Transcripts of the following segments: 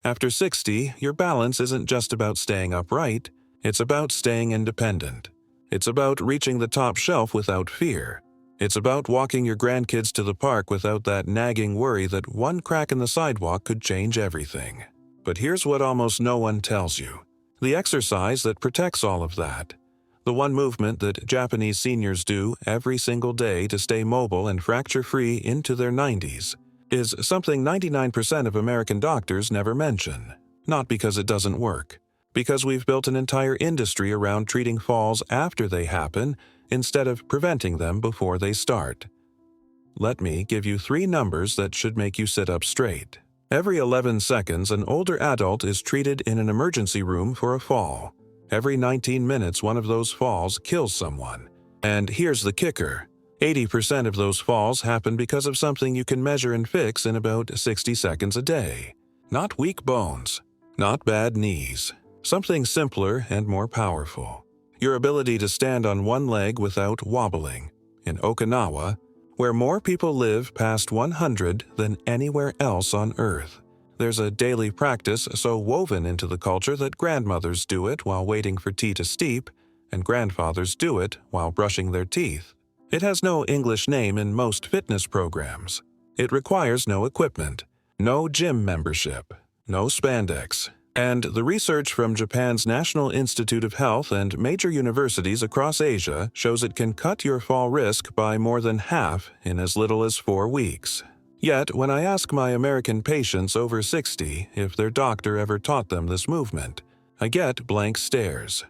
After 60, your balance isn't just about staying upright, it's about staying independent. It's about reaching the top shelf without fear. It's about walking your grandkids to the park without that nagging worry that one crack in the sidewalk could change everything. But here's what almost no one tells you. The exercise that protects all of that. The one movement that Japanese seniors do every single day to stay mobile and fracture-free into their 90s is something 99% of American doctors never mention. Not because it doesn't work, because we've built an entire industry around treating falls after they happen instead of preventing them before they start. Let me give you 3 numbers that should make you sit up straight. Every 11 seconds, an older adult is treated in an emergency room for a fall. Every 19 minutes, one of those falls kills someone. And here's the kicker. 80% of those falls happen because of something you can measure and fix in about 60 seconds a day. Not weak bones, not bad knees. Something simpler and more powerful. Your ability to stand on one leg without wobbling. In Okinawa, where more people live past 100 than anywhere else on Earth. There's a daily practice so woven into the culture that grandmothers do it while waiting for tea to steep, and grandfathers do it while brushing their teeth. It has no English name in most fitness programs. It requires no equipment, no gym membership, no spandex. And the research from Japan's National Institute of Health and major universities across Asia shows it can cut your fall risk by more than half in as little as 4 weeks. Yet, when I ask my American patients over 60 if their doctor ever taught them this movement, I get blank stares.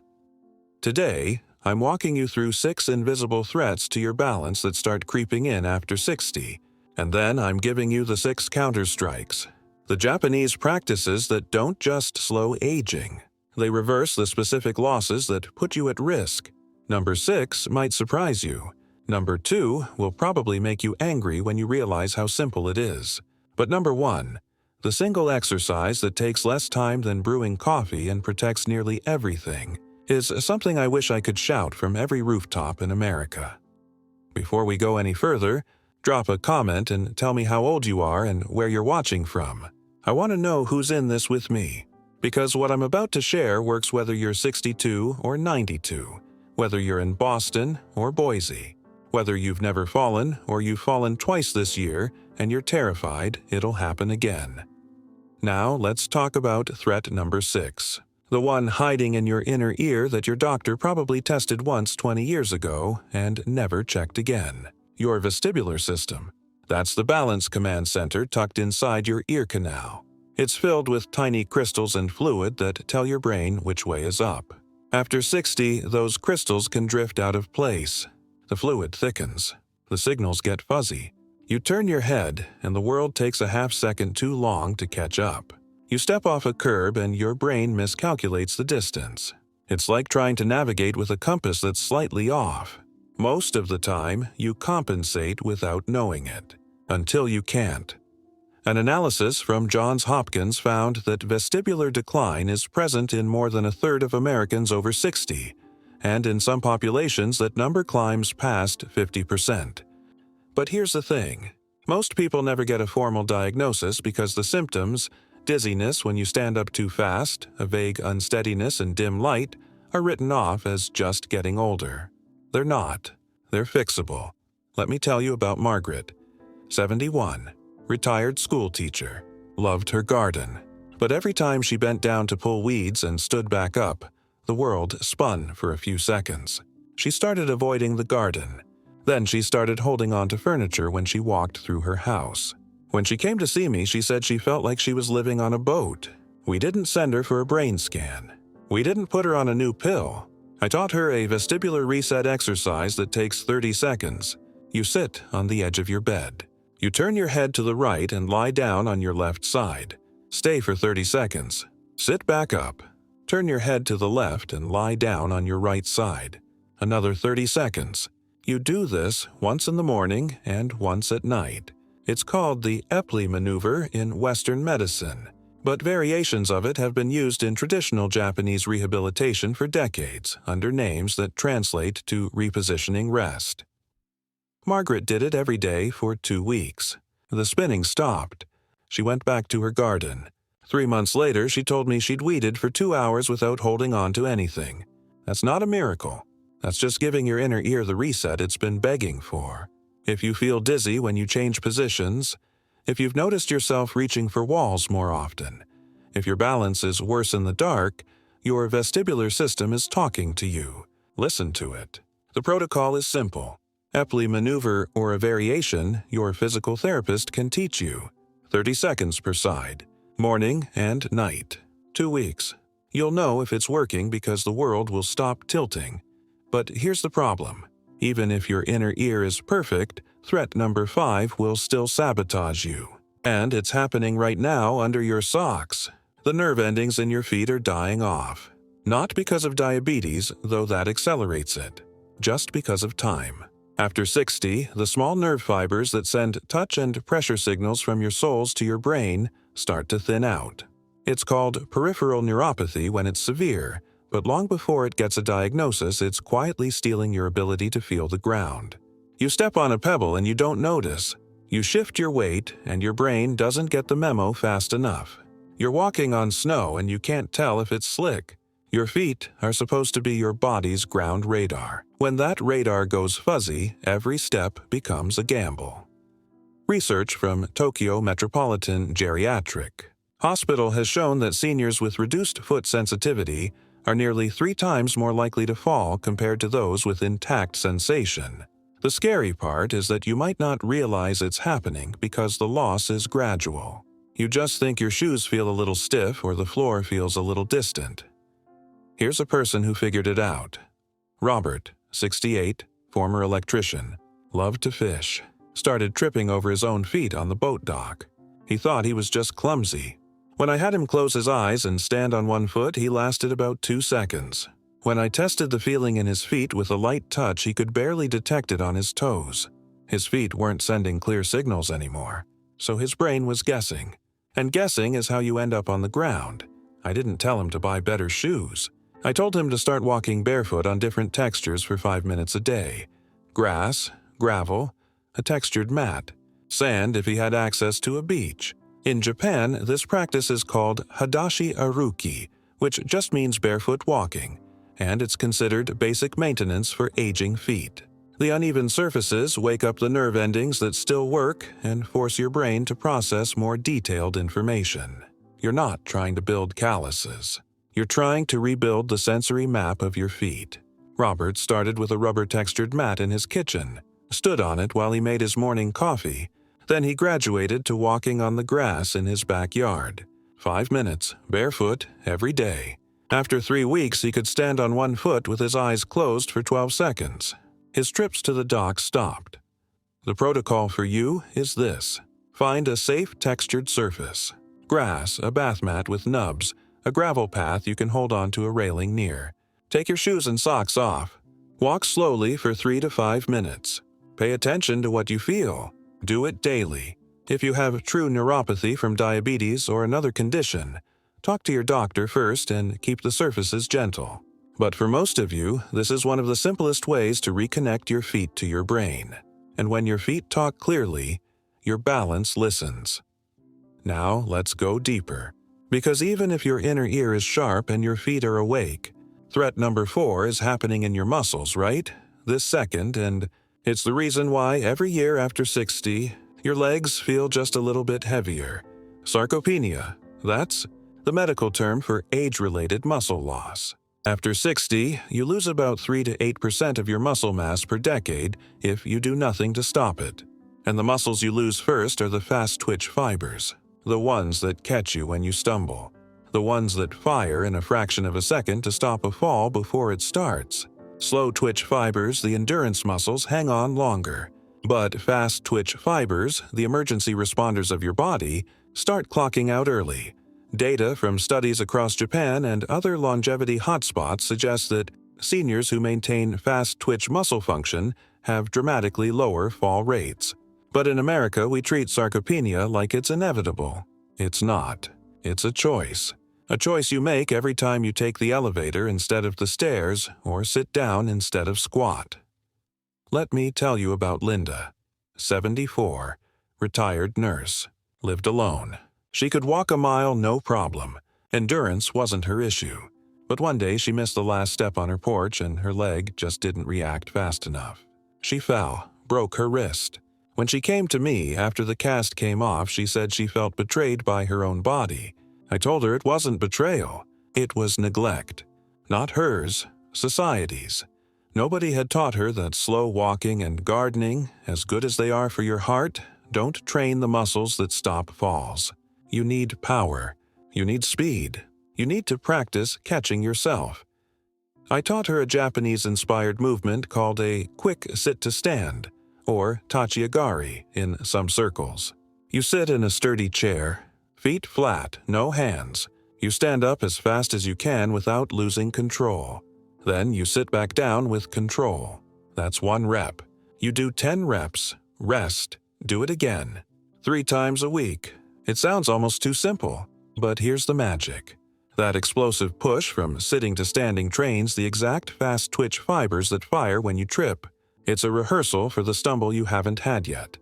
Today, I'm walking you through 6 invisible threats to your balance that start creeping in after 60, and then I'm giving you the 6 counterstrikes. The Japanese practices that don't just slow aging. They reverse the specific losses that put you at risk. Number 6 might surprise you. Number 2 will probably make you angry when you realize how simple it is. But number 1, the single exercise that takes less time than brewing coffee and protects nearly everything, is something I wish I could shout from every rooftop in America. Before we go any further, drop a comment and tell me how old you are and where you're watching from. I want to know who's in this with me, because what I'm about to share works whether you're 62 or 92, whether you're in Boston or Boise, whether you've never fallen or you've fallen twice this year and you're terrified it'll happen again. Now let's talk about threat number 6, the one hiding in your inner ear that your doctor probably tested once 20 years ago and never checked again. Your vestibular system. That's the balance command center tucked inside your ear canal. It's filled with tiny crystals and fluid that tell your brain which way is up. After 60, those crystals can drift out of place. The fluid thickens. The signals get fuzzy. You turn your head, and the world takes a half-second too long to catch up. You step off a curb, and your brain miscalculates the distance. It's like trying to navigate with a compass that's slightly off. Most of the time, you compensate without knowing it. Until you can't. An analysis from Johns Hopkins found that vestibular decline is present in more than a third of Americans over 60, and in some populations that number climbs past 50%. But here's the thing. Most people never get a formal diagnosis because the symptoms, dizziness when you stand up too fast, a vague unsteadiness and dim light, are written off as just getting older. They're not. They're fixable. Let me tell you about Margaret. 71, retired school teacher, loved her garden. But every time she bent down to pull weeds and stood back up, the world spun for a few seconds. She started avoiding the garden. Then she started holding on to furniture when she walked through her house. When she came to see me, she said she felt like she was living on a boat. We didn't send her for a brain scan. We didn't put her on a new pill. I taught her a vestibular reset exercise that takes 30 seconds. You sit on the edge of your bed. You turn your head to the right and lie down on your left side. Stay for 30 seconds. Sit back up. Turn your head to the left and lie down on your right side. Another 30 seconds. You do this once in the morning and once at night. It's called the Epley maneuver in Western medicine, but variations of it have been used in traditional Japanese rehabilitation for decades under names that translate to repositioning rest. Margaret did it every day for 2 weeks. The spinning stopped. She went back to her garden. 3 months later, she told me she'd weeded for 2 hours without holding on to anything. That's not a miracle. That's just giving your inner ear the reset it's been begging for. If you feel dizzy when you change positions, if you've noticed yourself reaching for walls more often, if your balance is worse in the dark, your vestibular system is talking to you. Listen to it. The protocol is simple. Epley maneuver or a variation your physical therapist can teach you. 30 seconds per side. Morning and night. 2 weeks. You'll know if it's working because the world will stop tilting. But here's the problem. Even if your inner ear is perfect, threat number 5 will still sabotage you. And it's happening right now under your socks. The nerve endings in your feet are dying off. Not because of diabetes, though that accelerates it. Just because of time. After 60, the small nerve fibers that send touch and pressure signals from your soles to your brain start to thin out. It's called peripheral neuropathy when it's severe, but long before it gets a diagnosis, it's quietly stealing your ability to feel the ground. You step on a pebble and you don't notice. You shift your weight and your brain doesn't get the memo fast enough. You're walking on snow and you can't tell if it's slick. Your feet are supposed to be your body's ground radar. When that radar goes fuzzy, every step becomes a gamble. Research from Tokyo Metropolitan Geriatric Hospital has shown that seniors with reduced foot sensitivity are nearly 3 times more likely to fall compared to those with intact sensation. The scary part is that you might not realize it's happening because the loss is gradual. You just think your shoes feel a little stiff or the floor feels a little distant. Here's a person who figured it out. Robert, 68, former electrician, loved to fish, started tripping over his own feet on the boat dock. He thought he was just clumsy. When I had him close his eyes and stand on one foot, he lasted about 2 seconds. When I tested the feeling in his feet with a light touch, he could barely detect it on his toes. His feet weren't sending clear signals anymore, so his brain was guessing. And guessing is how you end up on the ground. I didn't tell him to buy better shoes. I told him to start walking barefoot on different textures for 5 minutes a day. Grass, gravel, a textured mat, sand if he had access to a beach. In Japan, this practice is called hadashi aruki, which just means barefoot walking, and it's considered basic maintenance for aging feet. The uneven surfaces wake up the nerve endings that still work and force your brain to process more detailed information. You're not trying to build calluses. You're trying to rebuild the sensory map of your feet. Robert started with a rubber-textured mat in his kitchen, stood on it while he made his morning coffee. Then he graduated to walking on the grass in his backyard. 5 minutes, barefoot, every day. After 3 weeks, he could stand on one foot with his eyes closed for 12 seconds. His trips to the dock stopped. The protocol for you is this. Find a safe textured surface. Grass, a bath mat with nubs, a gravel path you can hold on to a railing near. Take your shoes and socks off. Walk slowly for 3 to 5 minutes. Pay attention to what you feel. Do it daily. If you have true neuropathy from diabetes or another condition, talk to your doctor first and keep the surfaces gentle. But for most of you, this is one of the simplest ways to reconnect your feet to your brain. And when your feet talk clearly, your balance listens. Now let's go deeper. Because even if your inner ear is sharp and your feet are awake, threat number 4 is happening in your muscles, right? This second, and it's the reason why every year after 60, your legs feel just a little bit heavier. Sarcopenia, that's the medical term for age-related muscle loss. After 60, you lose about 3 to 8% of your muscle mass per decade if you do nothing to stop it. And the muscles you lose first are the fast-twitch fibers, the ones that catch you when you stumble, the ones that fire in a fraction of a second to stop a fall before it starts. Slow-twitch fibers, the endurance muscles, hang on longer. But fast-twitch fibers, the emergency responders of your body, start clocking out early. Data from studies across Japan and other longevity hotspots suggest that seniors who maintain fast-twitch muscle function have dramatically lower fall rates. But in America, we treat sarcopenia like it's inevitable. It's not. It's a choice. A choice you make every time you take the elevator instead of the stairs or sit down instead of squat. Let me tell you about Linda, 74, retired nurse, lived alone. She could walk a mile no problem. Endurance wasn't her issue. But one day she missed the last step on her porch and her leg just didn't react fast enough. She fell, broke her wrist. When she came to me after the cast came off, she said she felt betrayed by her own body. I told her it wasn't betrayal. It was neglect. Not hers, society's. Nobody had taught her that slow walking and gardening, as good as they are for your heart, don't train the muscles that stop falls. You need power. You need speed. You need to practice catching yourself. I taught her a Japanese-inspired movement called a quick sit-to-stand, or tachiagari in some circles. You sit in a sturdy chair, feet flat, no hands. You stand up as fast as you can without losing control. Then you sit back down with control. That's 1 rep. You do 10 reps, rest, do it again. 3 times a week. It sounds almost too simple, but here's the magic. That explosive push from sitting to standing trains the exact fast twitch fibers that fire when you trip. It's a rehearsal for the stumble you haven't had yet.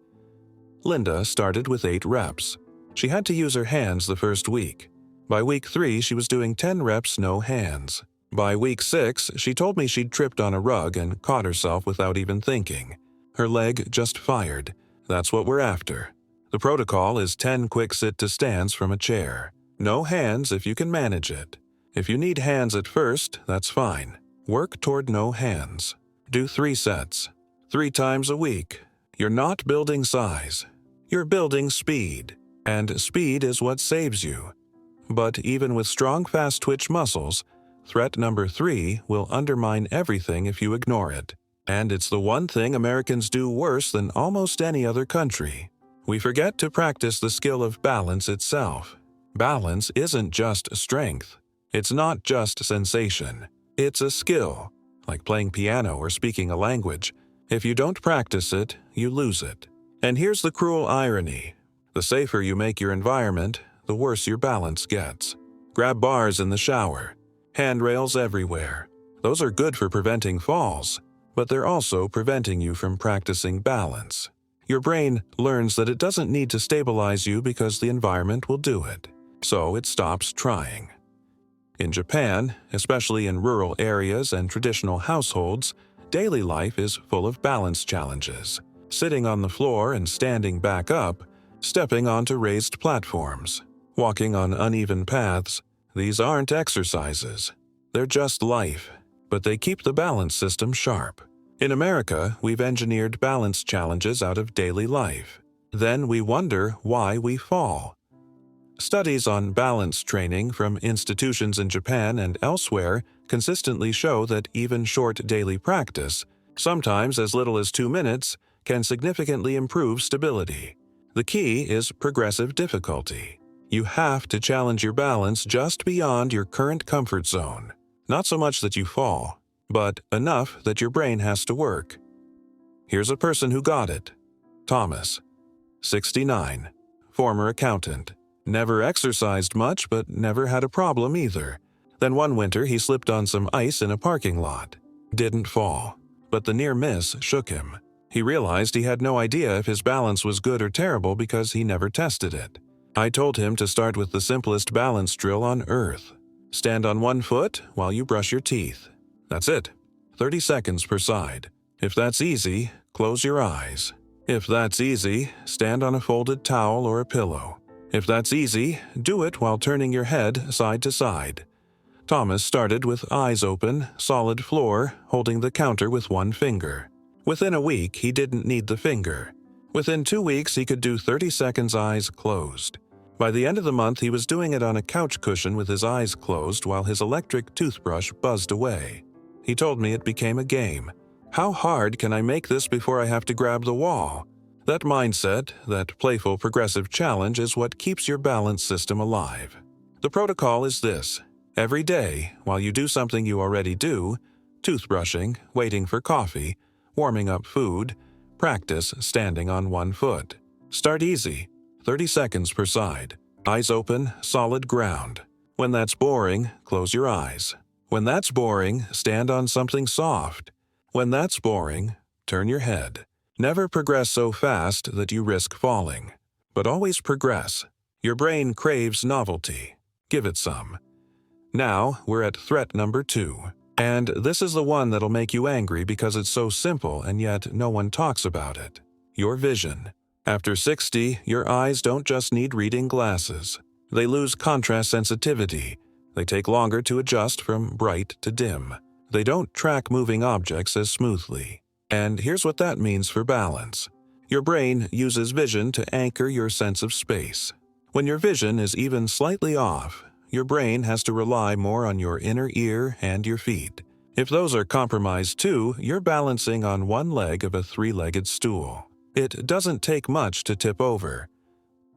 Linda started with 8 reps. She had to use her hands the first week. By week 3, she was doing 10 reps, no hands. By week 6, she told me she'd tripped on a rug and caught herself without even thinking. Her leg just fired. That's what we're after. The protocol is 10 quick sit-to-stands from a chair. No hands if you can manage it. If you need hands at first, that's fine. Work toward no hands. Do 3 sets. 3 times a week. You're not building size. You're building speed. And speed is what saves you. But even with strong fast-twitch muscles, threat number 3 will undermine everything if you ignore it. And it's the one thing Americans do worse than almost any other country. We forget to practice the skill of balance itself. Balance isn't just strength. It's not just sensation. It's a skill, like playing piano or speaking a language. If you don't practice it, you lose it. And here's the cruel irony. The safer you make your environment, the worse your balance gets. Grab bars in the shower. Handrails everywhere. Those are good for preventing falls, but they're also preventing you from practicing balance. Your brain learns that it doesn't need to stabilize you because the environment will do it, so it stops trying. In Japan, especially in rural areas and traditional households, daily life is full of balance challenges. Sitting on the floor and standing back up, stepping onto raised platforms, walking on uneven paths. These aren't exercises. They're just life, but they keep the balance system sharp. In America, we've engineered balance challenges out of daily life. Then we wonder why we fall. Studies on balance training from institutions in Japan and elsewhere consistently show that even short daily practice, sometimes as little as 2 minutes, can significantly improve stability. The key is progressive difficulty. You have to challenge your balance just beyond your current comfort zone. Not so much that you fall, but enough that your brain has to work. Here's a person who got it. Thomas, 69, former accountant. Never exercised much, but never had a problem either. Then one winter he slipped on some ice in a parking lot. Didn't fall, but the near miss shook him. He realized he had no idea if his balance was good or terrible because he never tested it. I told him to start with the simplest balance drill on earth. Stand on 1 foot while you brush your teeth. That's it. 30 seconds per side. If that's easy, close your eyes. If that's easy, stand on a folded towel or a pillow. If that's easy, do it while turning your head side to side. Thomas started with eyes open, solid floor, holding the counter with 1 finger. Within a week, he didn't need the finger. Within 2 weeks, he could do 30 seconds eyes closed. By the end of the month, he was doing it on a couch cushion with his eyes closed while his electric toothbrush buzzed away. He told me it became a game. How hard can I make this before I have to grab the wall? That mindset, that playful progressive challenge is what keeps your balance system alive. The protocol is this. Every day, while you do something you already do, toothbrushing, waiting for coffee, warming up food, practice standing on 1 foot. Start easy, 30 seconds per side. Eyes open, solid ground. When that's boring, close your eyes. When that's boring, stand on something soft. When that's boring, turn your head. Never progress so fast that you risk falling, but always progress. Your brain craves novelty. Give it some. Now, we're at threat number 2. And this is the one that'll make you angry because it's so simple and yet no one talks about it. Your vision. After 60, your eyes don't just need reading glasses. They lose contrast sensitivity. They take longer to adjust from bright to dim. They don't track moving objects as smoothly. And here's what that means for balance. Your brain uses vision to anchor your sense of space. When your vision is even slightly off, your brain has to rely more on your inner ear and your feet. If those are compromised too, you're balancing on one leg of a 3-legged stool. It doesn't take much to tip over.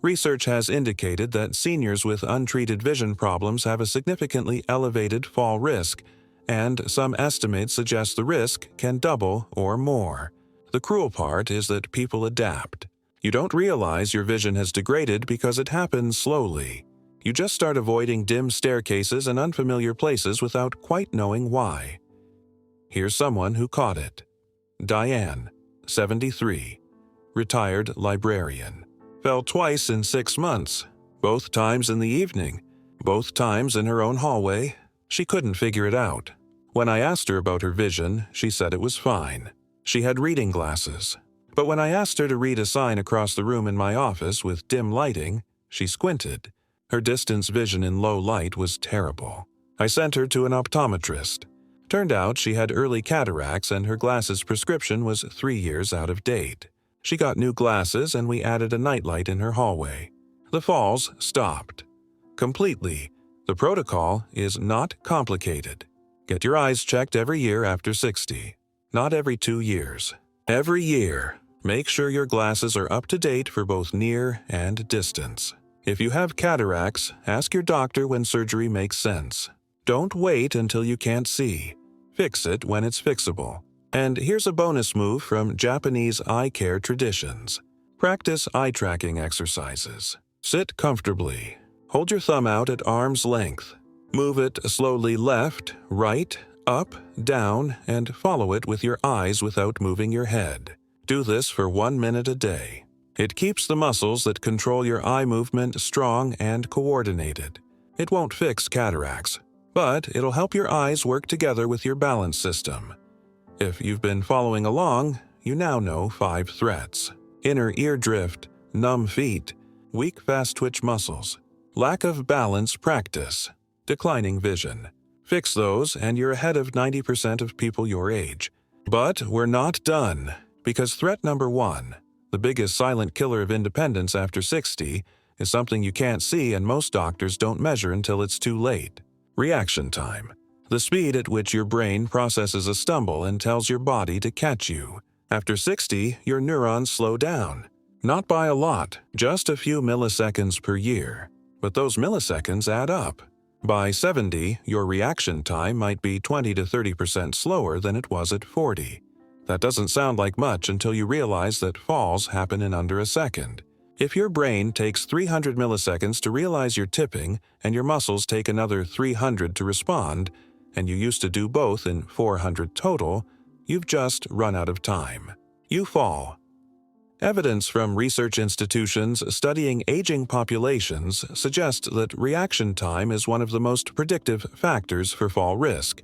Research has indicated that seniors with untreated vision problems have a significantly elevated fall risk, and some estimates suggest the risk can double or more. The cruel part is that people adapt. You don't realize your vision has degraded because it happens slowly. You just start avoiding dim staircases and unfamiliar places without quite knowing why. Here's someone who caught it. Diane, 73, retired librarian. Fell twice in 6 months, both times in the evening, both times in her own hallway. She couldn't figure it out. When I asked her about her vision, she said it was fine. She had reading glasses. But when I asked her to read a sign across the room in my office with dim lighting, she squinted. Her distance vision in low light was terrible. I sent her to an optometrist. Turned out she had early cataracts and her glasses prescription was 3 years out of date. She got new glasses and we added a nightlight in her hallway. The falls stopped. Completely. The protocol is not complicated. Get your eyes checked every year after 60. Not every 2 years. Every year. Make sure your glasses are up to date for both near and distance. If you have cataracts, ask your doctor when surgery makes sense. Don't wait until you can't see. Fix it when it's fixable. And here's a bonus move from Japanese eye care traditions. Practice eye tracking exercises. Sit comfortably. Hold your thumb out at arm's length. Move it slowly left, right, up, down, and follow it with your eyes without moving your head. Do this for 1 minute a day. It keeps the muscles that control your eye movement strong and coordinated. It won't fix cataracts, but it'll help your eyes work together with your balance system. If you've been following along, you now know 5 threats. Inner ear drift, numb feet, weak fast twitch muscles, lack of balance practice, declining vision. Fix those and you're ahead of 90% of people your age. But we're not done, because threat number 1, the biggest silent killer of independence after 60, is something you can't see and most doctors don't measure until it's too late. Reaction time. The speed at which your brain processes a stumble and tells your body to catch you. After 60, your neurons slow down. Not by a lot, just a few milliseconds per year. But those milliseconds add up. By 70, your reaction time might be 20 to 30% slower than it was at 40. That doesn't sound like much until you realize that falls happen in under a second. If your brain takes 300 milliseconds to realize you're tipping and your muscles take another 300 to respond, and you used to do both in 400 total, you've just run out of time. You fall. Evidence from research institutions studying aging populations suggests that reaction time is one of the most predictive factors for fall risk,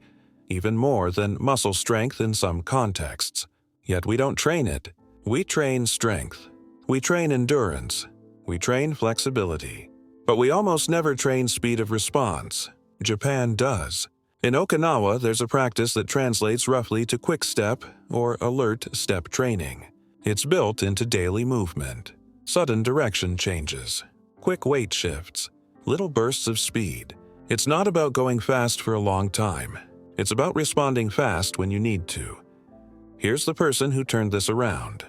even more than muscle strength in some contexts. Yet we don't train it. We train strength. We train endurance. We train flexibility. But we almost never train speed of response. Japan does. In Okinawa, there's a practice that translates roughly to quick step or alert step training. It's built into daily movement. Sudden direction changes. Quick weight shifts. Little bursts of speed. It's not about going fast for a long time. It's about responding fast when you need to. Here's the person who turned this around.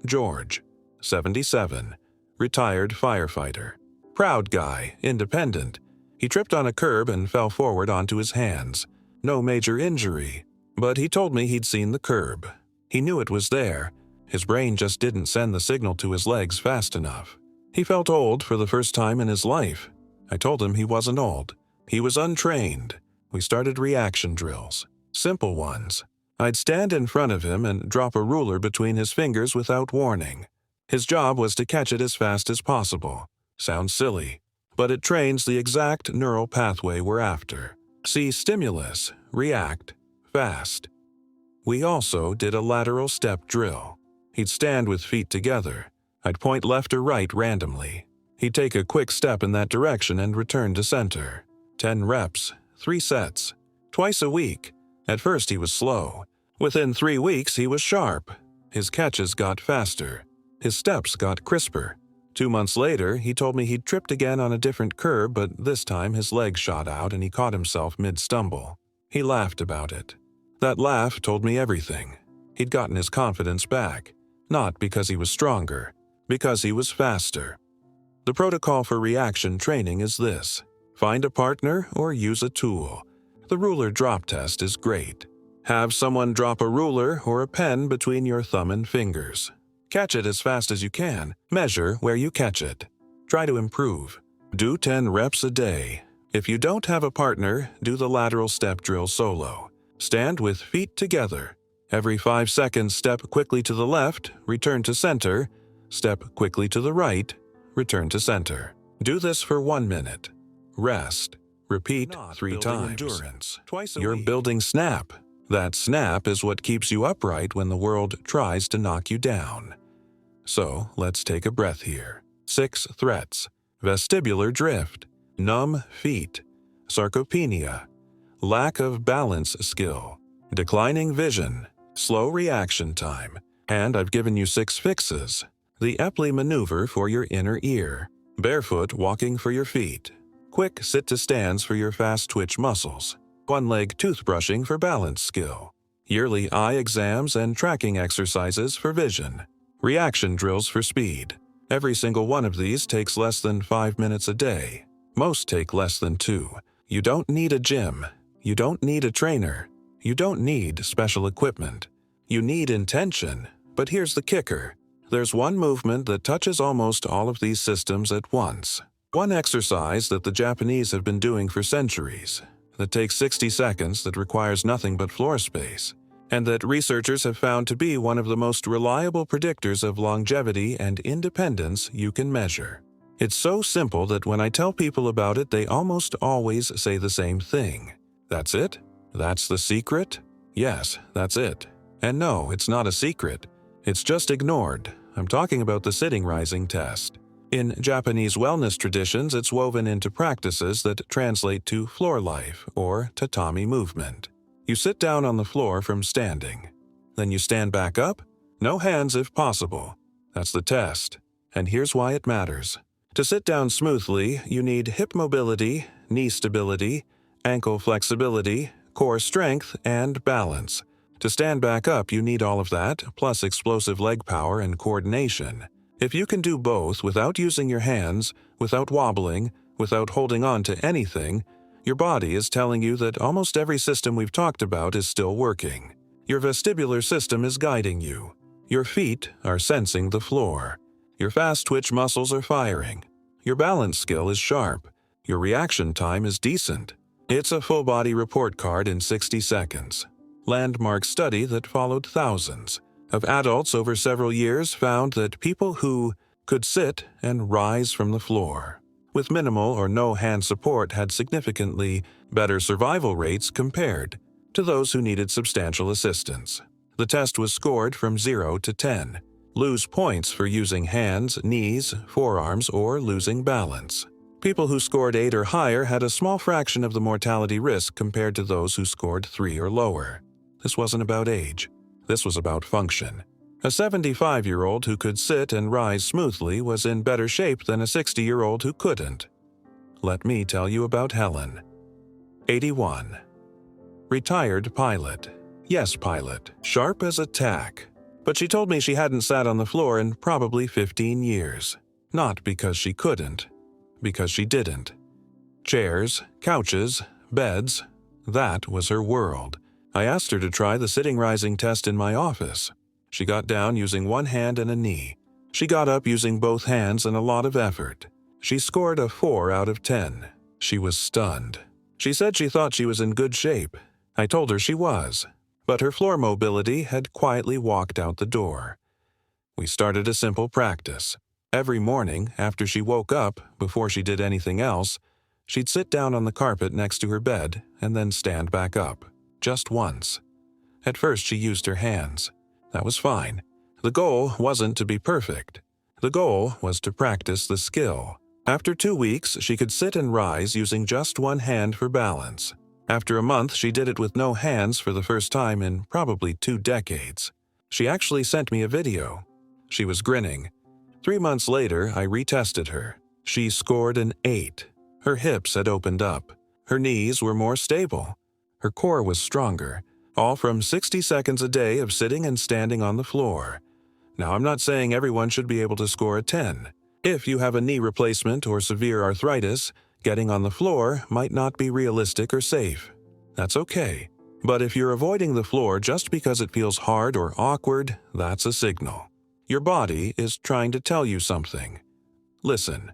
George, 77, retired firefighter. Proud guy, independent. He tripped on a curb and fell forward onto his hands. No major injury, but he told me he'd seen the curb. He knew it was there. His brain just didn't send the signal to his legs fast enough. He felt old for the first time in his life. I told him he wasn't old. He was untrained. We started reaction drills. Simple ones. I'd stand in front of him and drop a ruler between his fingers without warning. His job was to catch it as fast as possible. Sounds silly, but it trains the exact neural pathway we're after. See stimulus, react, fast. We also did a lateral step drill. He'd stand with feet together. I'd point left or right randomly. He'd take a quick step in that direction and return to center. 10 reps, 3 sets, twice a week. At first he was slow. Within 3 weeks he was sharp. His catches got faster. His steps got crisper. 2 months later, he told me he'd tripped again on a different curb, but this time his leg shot out and he caught himself mid-stumble. He laughed about it. That laugh told me everything. He'd gotten his confidence back, not because he was stronger, because he was faster. The protocol for reaction training is this: find a partner or use a tool. The ruler drop test is great. Have someone drop a ruler or a pen between your thumb and fingers. Catch it as fast as you can. Measure where you catch it. Try to improve. Do 10 reps a day. If you don't have a partner, do the lateral step drill solo. Stand with feet together. Every 5 seconds, step quickly to the left, return to center. Step quickly to the right, return to center. Do this for 1 minute. Rest. Repeat 3 times. Endurance. You're building snap. That snap is what keeps you upright when the world tries to knock you down. So, let's take a breath here. 6 threats: vestibular drift, numb feet, sarcopenia, lack of balance skill, declining vision, slow reaction time, and I've given you 6 fixes. The Epley maneuver for your inner ear, barefoot walking for your feet, quick sit-to-stands for your fast-twitch muscles, one-leg toothbrushing for balance skill, yearly eye exams and tracking exercises for vision, reaction drills for speed. Every single one of these takes less than 5 minutes a day. Most take less than 2. You don't need a gym. You don't need a trainer. You don't need special equipment. You need intention. But here's the kicker. There's one movement that touches almost all of these systems at once. One exercise that the Japanese have been doing for centuries, that takes 60 seconds, that requires nothing but floor space, and that researchers have found to be one of the most reliable predictors of longevity and independence you can measure. It's so simple that when I tell people about it, they almost always say the same thing. That's it? That's the secret? Yes, that's it. And no, it's not a secret. It's just ignored. I'm talking about the sitting rising test. In Japanese wellness traditions, it's woven into practices that translate to floor life or tatami movement. You sit down on the floor from standing. Then you stand back up. No hands if possible. That's the test. And here's why it matters. To sit down smoothly, you need hip mobility, knee stability, ankle flexibility, core strength, and balance. To stand back up, you need all of that, plus explosive leg power and coordination. If you can do both without using your hands, without wobbling, without holding on to anything, your body is telling you that almost every system we've talked about is still working. Your vestibular system is guiding you. Your feet are sensing the floor. Your fast-twitch muscles are firing. Your balance skill is sharp. Your reaction time is decent. It's a full-body report card in 60 seconds. Landmark study that followed thousands of adults over several years found that people who could sit and rise from the floor with minimal or no hand support had significantly better survival rates compared to those who needed substantial assistance. The test was scored from 0 to 10. Lose points for using hands, knees, forearms, or losing balance. People who scored 8 or higher had a small fraction of the mortality risk compared to those who scored 3 or lower. This wasn't about age. This was about function. A 75-year-old who could sit and rise smoothly was in better shape than a 60-year-old who couldn't. Let me tell you about Helen. 81. Retired pilot. Yes, pilot. Sharp as a tack. But she told me she hadn't sat on the floor in probably 15 years. Not because she couldn't. Because she didn't. Chairs, couches, beds. That was her world. I asked her to try the sitting rising test in my office. She got down using one hand and a knee. She got up using both hands and a lot of effort. She scored a 4 out of 10. She was stunned. She said she thought she was in good shape. I told her she was. But her floor mobility had quietly walked out the door. We started a simple practice. Every morning, after she woke up, before she did anything else, she'd sit down on the carpet next to her bed and then stand back up. Just once. At first she used her hands. That was fine. The goal wasn't to be perfect. The goal was to practice the skill. After 2 weeks, she could sit and rise using just one hand for balance. After a month, she did it with no hands for the first time in probably 2 decades. She actually sent me a video. She was grinning. 3 months later, I retested her. She scored an 8. Her hips had opened up. Her knees were more stable. Her core was stronger, all from 60 seconds a day of sitting and standing on the floor. Now, I'm not saying everyone should be able to score a 10. If you have a knee replacement or severe arthritis, getting on the floor might not be realistic or safe. That's okay. But if you're avoiding the floor just because it feels hard or awkward, that's a signal. Your body is trying to tell you something. Listen.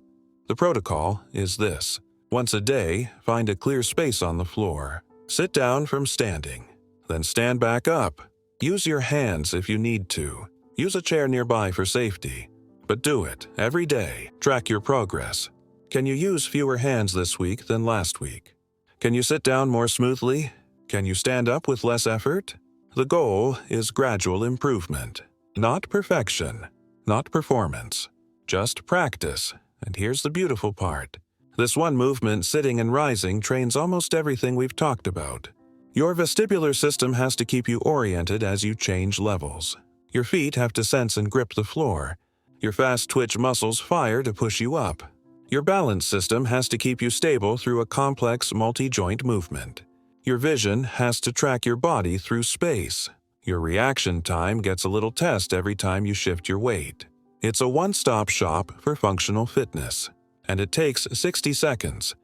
The protocol is this. Once a day, find a clear space on the floor. Sit down from standing. Then stand back up. Use your hands if you need to. Use a chair nearby for safety. But do it every day. Track your progress. Can you use fewer hands this week than last week? Can you sit down more smoothly? Can you stand up with less effort? The goal is gradual improvement. Not perfection. Not performance. Just practice. And here's the beautiful part. This one movement, sitting and rising, trains almost everything we've talked about. Your vestibular system has to keep you oriented as you change levels. Your feet have to sense and grip the floor. Your fast twitch muscles fire to push you up. Your balance system has to keep you stable through a complex multi-joint movement. Your vision has to track your body through space. Your reaction time gets a little test every time you shift your weight. It's a one-stop shop for functional fitness, and it takes 60 seconds.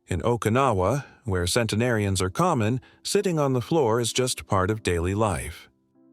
In Okinawa, where centenarians are common, sitting on the floor is just part of daily life.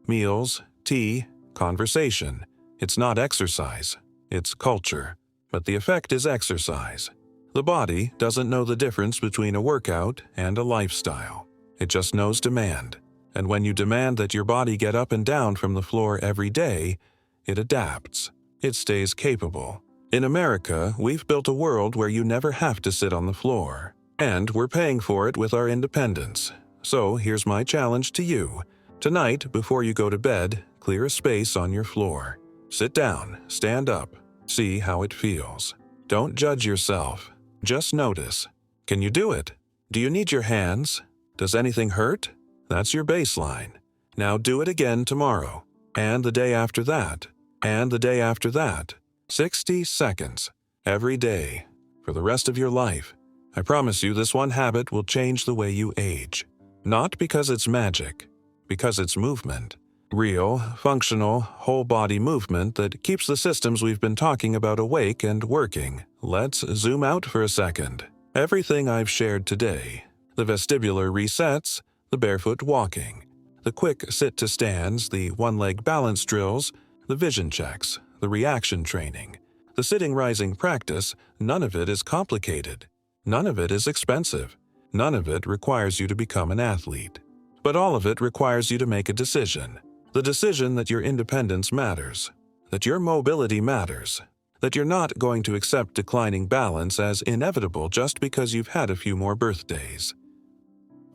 Meals, tea, conversation. It's not exercise, it's culture. But the effect is exercise. The body doesn't know the difference between a workout and a lifestyle. It just knows demand. And when you demand that your body get up and down from the floor every day, it adapts. It stays capable. In America, we've built a world where you never have to sit on the floor. And we're paying for it with our independence. So here's my challenge to you. Tonight, before you go to bed, clear a space on your floor. Sit down, stand up, see how it feels. Don't judge yourself. Just notice. Can you do it? Do you need your hands? Does anything hurt? That's your baseline. Now do it again tomorrow. And the day after that. And the day after that. 60 seconds. Every day. For the rest of your life. I promise you this one habit will change the way you age. Not because it's magic. Because it's movement. Real, functional, whole-body movement that keeps the systems we've been talking about awake and working. Let's zoom out for a second. Everything I've shared today. The vestibular resets, the barefoot walking, the quick sit-to-stands, the one-leg balance drills, the vision checks, the reaction training, the sitting-rising practice, none of it is complicated. None of it is expensive. None of it requires you to become an athlete. But all of it requires you to make a decision. The decision that your independence matters, that your mobility matters, that you're not going to accept declining balance as inevitable just because you've had a few more birthdays.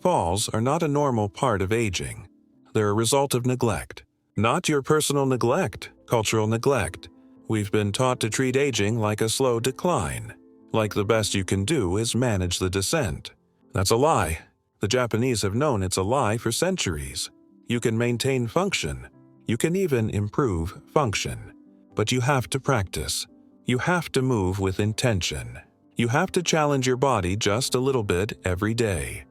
Falls are not a normal part of aging. They're a result of neglect. Not your personal neglect, cultural neglect. We've been taught to treat aging like a slow decline, like the best you can do is manage the descent. That's a lie. The Japanese have known it's a lie for centuries. You can maintain function. You can even improve function. But you have to practice. You have to move with intention. You have to challenge your body just a little bit every day.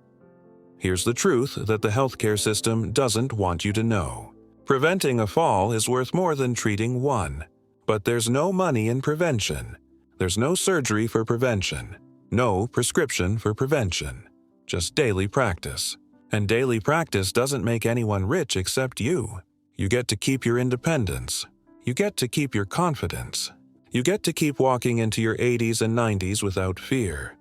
Here's the truth that the healthcare system doesn't want you to know. Preventing a fall is worth more than treating one. But there's no money in prevention. There's no surgery for prevention. No prescription for prevention. Just daily practice. And daily practice doesn't make anyone rich except you. You get to keep your independence. You get to keep your confidence. You get to keep walking into your 80s and 90s without fear.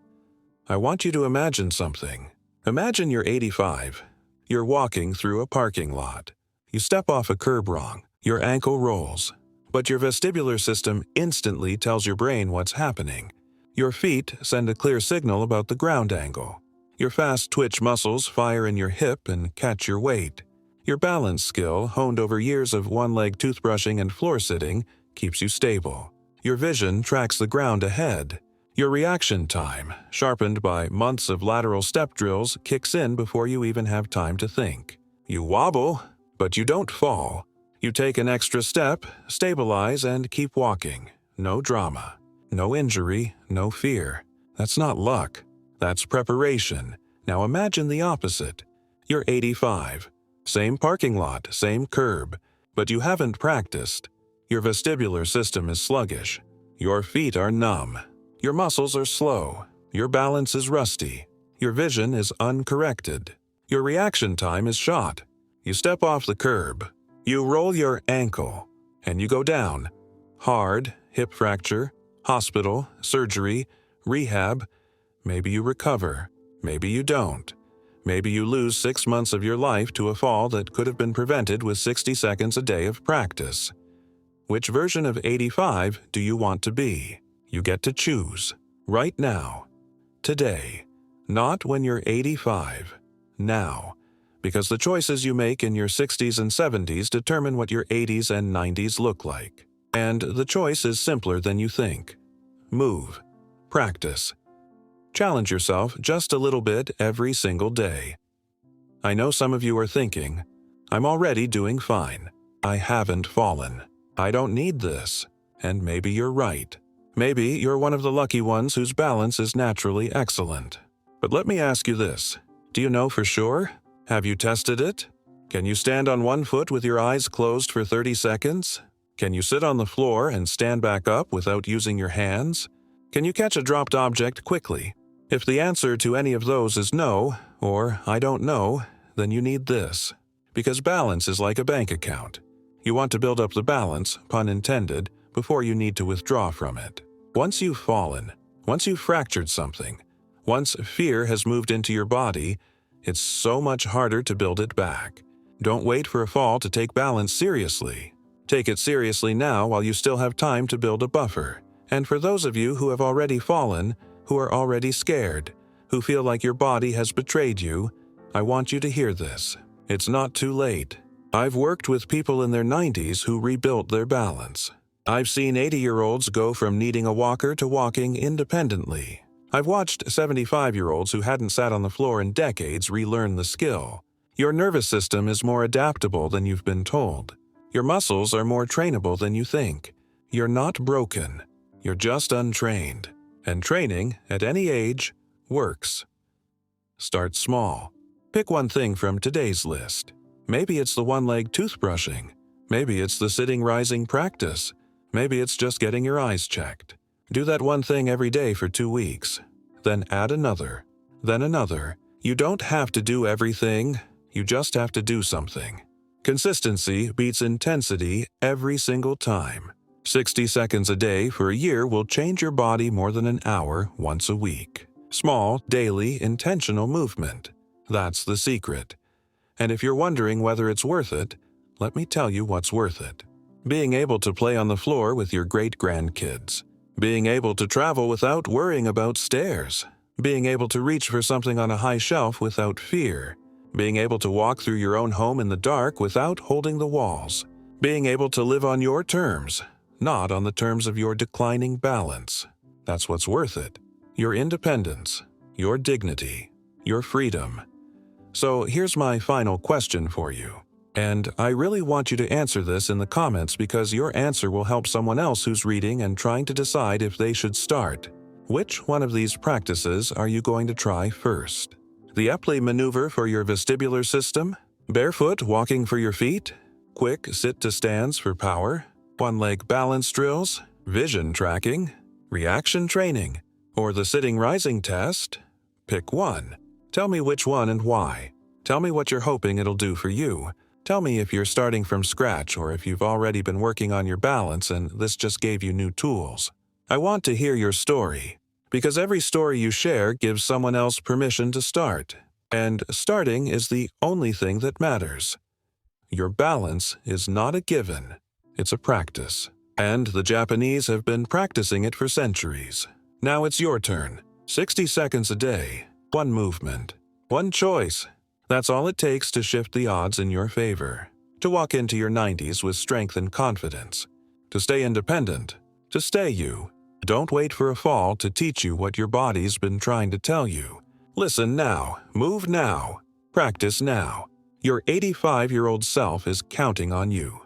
I want you to imagine something. Imagine you're 85. You're walking through a parking lot. You step off a curb wrong. Your ankle rolls. But your vestibular system instantly tells your brain what's happening. Your feet send a clear signal about the ground angle. Your fast twitch muscles fire in your hip and catch your weight. Your balance skill, honed over years of one-leg toothbrushing and floor sitting, keeps you stable. Your vision tracks the ground ahead. Your reaction time, sharpened by months of lateral step drills, kicks in before you even have time to think. You wobble, but you don't fall. You take an extra step, stabilize, and keep walking. No drama. No injury, no fear. That's not luck. That's preparation. Now imagine the opposite. You're 85. Same parking lot, same curb. But you haven't practiced. Your vestibular system is sluggish. Your feet are numb. Your muscles are slow. Your balance is rusty. Your vision is uncorrected. Your reaction time is shot. You step off the curb. You roll your ankle. And you go down. Hard, hip fracture, hospital, surgery, rehab. Maybe you recover. Maybe you don't. Maybe you lose 6 months of your life to a fall that could have been prevented with 60 seconds a day of practice. Which version of 85 do you want to be? You get to choose. Right now. Today. Not when you're 85. Now. Because the choices you make in your 60s and 70s determine what your 80s and 90s look like. And the choice is simpler than you think. Move. Practice. Challenge yourself just a little bit every single day. I know some of you are thinking, I'm already doing fine. I haven't fallen. I don't need this. And maybe you're right. Maybe you're one of the lucky ones whose balance is naturally excellent. But let me ask you this. Do you know for sure? Have you tested it? Can you stand on one foot with your eyes closed for 30 seconds? Can you sit on the floor and stand back up without using your hands? Can you catch a dropped object quickly? If the answer to any of those is no, or I don't know, then you need this. Because balance is like a bank account. You want to build up the balance, pun intended, before you need to withdraw from it. Once you've fallen, once you've fractured something, once fear has moved into your body, it's so much harder to build it back. Don't wait for a fall to take balance seriously. Take it seriously now while you still have time to build a buffer. And for those of you who have already fallen, who are already scared, who feel like your body has betrayed you, I want you to hear this. It's not too late. I've worked with people in their 90s who rebuilt their balance. I've seen 80-year-olds go from needing a walker to walking independently. I've watched 75-year-olds who hadn't sat on the floor in decades relearn the skill. Your nervous system is more adaptable than you've been told. Your muscles are more trainable than you think. You're not broken. You're just untrained. And training, at any age, works. Start small. Pick one thing from today's list. Maybe it's the one-leg toothbrushing. Maybe it's the sitting-rising practice. Maybe it's just getting your eyes checked. Do that one thing every day for 2 weeks. Then add another. Then another. You don't have to do everything. You just have to do something. Consistency beats intensity every single time. 60 seconds a day for a year will change your body more than an hour once a week. Small, daily, intentional movement. That's the secret. And if you're wondering whether it's worth it, let me tell you what's worth it. Being able to play on the floor with your great-grandkids. Being able to travel without worrying about stairs. Being able to reach for something on a high shelf without fear. Being able to walk through your own home in the dark without holding the walls. Being able to live on your terms, not on the terms of your declining balance. That's what's worth it. Your independence, your dignity, your freedom. So here's my final question for you. And I really want you to answer this in the comments because your answer will help someone else who's reading and trying to decide if they should start. Which one of these practices are you going to try first? The Epley maneuver for your vestibular system? Barefoot walking for your feet? Quick sit-to-stands for power? One-leg balance drills? Vision tracking? Reaction training? Or the sitting-rising test? Pick one. Tell me which one and why. Tell me what you're hoping it'll do for you. Tell me if you're starting from scratch or if you've already been working on your balance and this just gave you new tools. I want to hear your story, because every story you share gives someone else permission to start. And starting is the only thing that matters. Your balance is not a given, it's a practice. And the Japanese have been practicing it for centuries. Now it's your turn. 60 seconds a day, one movement, one choice. That's all it takes to shift the odds in your favor. To walk into your 90s with strength and confidence. To stay independent. To stay you. Don't wait for a fall to teach you what your body's been trying to tell you. Listen now, move now, practice now. Your 85-year-old self is counting on you.